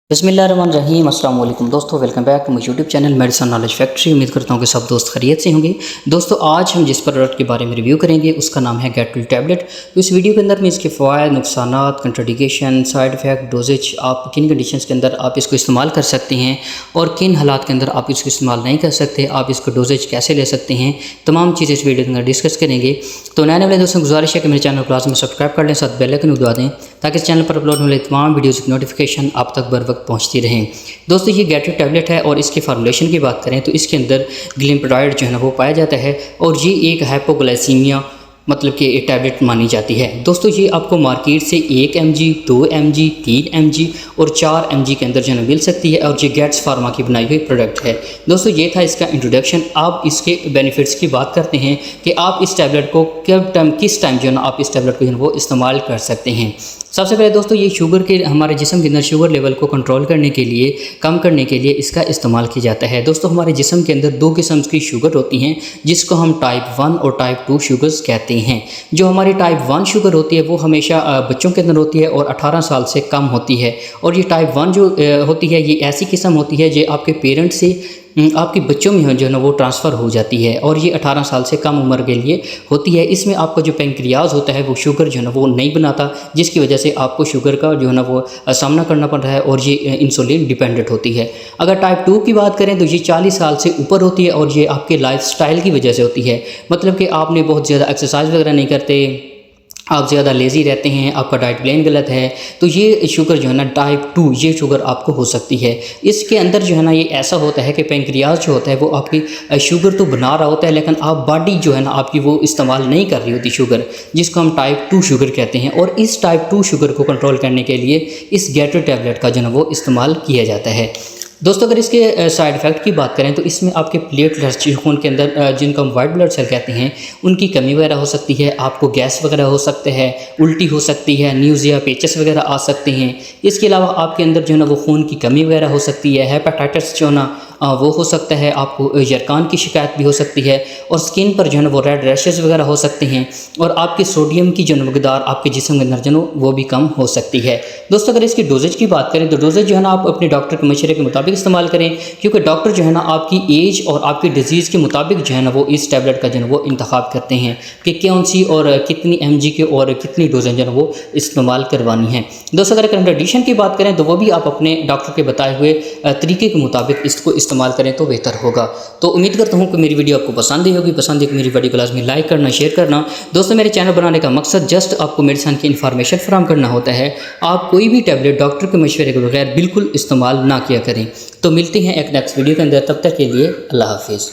बिस्मिल्लाहिर्रहमानिर्रहीम अस्सलाम वालेकुम दोस्तों, welcome back to my YouTube channel medicine knowledge factory. उम्मीद करता हूँ कि सब दोस्त खैरियत से होंगे। दोस्तों, आज हम जिस प्रोडक्ट के बारे में रिव्यू करेंगे उसका नाम है गेट वेल टैबलेट। तो इस वीडियो के अंदर मैं इसके फ़वाइद, नुकसानात, कंट्राडिकेशन, साइड इफ़ेक्ट, डोजेज, आप किन कंडीशंस के अंदर आप इसको इस्तेमाल कर सकते हैं और किन हालात के अंदर आप इसको इस्तेमाल नहीं कर सकते, आप इसको डोजेज कैसे ले सकते हैं, तमाम चीज़ें इस वीडियो के अंदर डिस्कस करेंगे। तो नए वाले दोस्तों गुजारिश है कि मेरे चैनल को लाजमी सब्सक्राइब कर लें, साथ बेल आइकन दबा दें ताकि इस चैनल पर अपलोड होने वाले तमाम वीडियोज़ की नोटिफिकेशन आप तक बर वक्त पहुँचती रहें। दोस्तों, ये गेट वेल टैबलेट है और इसके फार्मूलेशन की बात करें तो इसके अंदर ग्लिम्पडाइड जो है ना वो पाया जाता है और ये एक हाइपोग्लाइसीमिया मतलब कि एक टैबलेट मानी जाती है। दोस्तों, ये आपको मार्केट से 1 mg, 2 mg, 3 mg और 4 mg के अंदर जो है मिल सकती है और ये गेट्स फार्मा की बनाई हुई प्रोडक्ट है। दोस्तों, ये था इसका इंट्रोडक्शन। आप इसके बेनिफिट्स की बात करते हैं कि आप इस टैबलेट को किस टाइम जो है ना आप इस टैबलेट को जो है वो इस्तेमाल कर सकते हैं। सबसे पहले दोस्तों, ये शुगर के हमारे जिस्म के अंदर शुगर लेवल को कंट्रोल करने के लिए, कम करने के लिए इसका इस्तेमाल किया जाता है। दोस्तों, हमारे जिस्म के अंदर 2 किस्म की शुगर होती हैं जिसको हम टाइप 1 और टाइप 2 शुगर्स कहते हैं। जो हमारी टाइप 1 शुगर होती है वो हमेशा बच्चों के अंदर होती है और 18 साल से कम होती है। और ये टाइप 1 जो होती है ये ऐसी किस्म होती है जो आपके पेरेंट्स से आपके बच्चों में जो है ना वो ट्रांसफ़र हो जाती है और ये 18 साल से कम उम्र के लिए होती है। इसमें आपका जो पेंक्रियाज होता है वो शुगर जो है ना वो नहीं बनाता, जिसकी वजह से आपको शुगर का जो है ना वो सामना करना पड़ रहा है और ये इंसुलिन डिपेंडेंट होती है। अगर टाइप 2 की बात करें तो ये 40 साल से ऊपर होती है और ये आपके लाइफस्टाइल की वजह से होती है। मतलब कि आपने बहुत ज़्यादा एक्सरसाइज वगैरह नहीं करते, आप ज़्यादा लेज़ी रहते हैं, आपका डाइट प्लान गलत है, तो ये शुगर जो है ना टाइप 2 ये शुगर आपको हो सकती है। इसके अंदर जो है ना ये ऐसा होता है कि पेंक्रियाज जो होता है वो आपकी शुगर तो बना रहा होता है लेकिन आप बॉडी जो है ना आपकी वो इस्तेमाल नहीं कर रही होती शुगर, जिसको हम टाइप 2 शुगर कहते हैं। और इस टाइप 2 शुगर को कंट्रोल करने के लिए इस गेट वेल टैबलेट का जो है वो इस्तेमाल किया जाता है। दोस्तों, अगर इसके साइड इफ़ेक्ट की बात करें तो इसमें आपके प्लेटलेट्स खून के अंदर जिनको हम वाइट ब्लड सेल कहते हैं उनकी कमी वगैरह हो सकती है, आपको गैस वगैरह हो सकते हैं, उल्टी हो सकती है, न्यूज़िया, पेचेस वगैरह आ सकते हैं। इसके अलावा आपके अंदर जो है ना वो खून की कमी वगैरह हो सकती है, हेपेटाइटिस जो है ना वो हो सकता है, आपको यरकान की शिकायत भी हो सकती है और स्किन पर जो है ना वो रेड रैशेस वगैरह हो सकते हैं और आपके सोडियम की जो मकदार आपके जिस्म के अंदर जो वो भी कम हो सकती है। दोस्तों, अगर इसकी डोजेज की बात करें तो डोजेज जो है ना आप अपने डॉक्टर के मशवरे के मुताबिक इस्तेमाल करें, क्योंकि डॉक्टर जो है ना आपकी एज और आपकी डिजीज़ के मुताबिक जो है ना वो इस टैबलेट का जो है वो इंतखाब करते हैं कि कौन सी और कितनी mg के और कितनी डोजेज जो है वो इस्तेमाल करवानी है। दोस्तों, अगर कंट्राडिक्शन की बात करें तो वो भी आप अपने डॉक्टर के बताए हुए तरीके के मुताबिक इसको इस्तेमाल करें तो बेहतर होगा। तो उम्मीद करता हूँ कि मेरी वीडियो आपको पसंद ही होगी। पसंद है कि मेरी वीडियो को लाजमी लाइक करना, शेयर करना। दोस्तों, मेरे चैनल बनाने का मकसद जस्ट आपको मेडिसिन की इन्फॉर्मेशन फराहम करना होता है। आप कोई भी टैबलेट डॉक्टर के मशवरे के बगैर बिल्कुल इस्तेमाल ना किया करें। तो मिलते हैं एक नेक्स्ट वीडियो के अंदर, तब तक के लिए अल्लाह हाफिज़।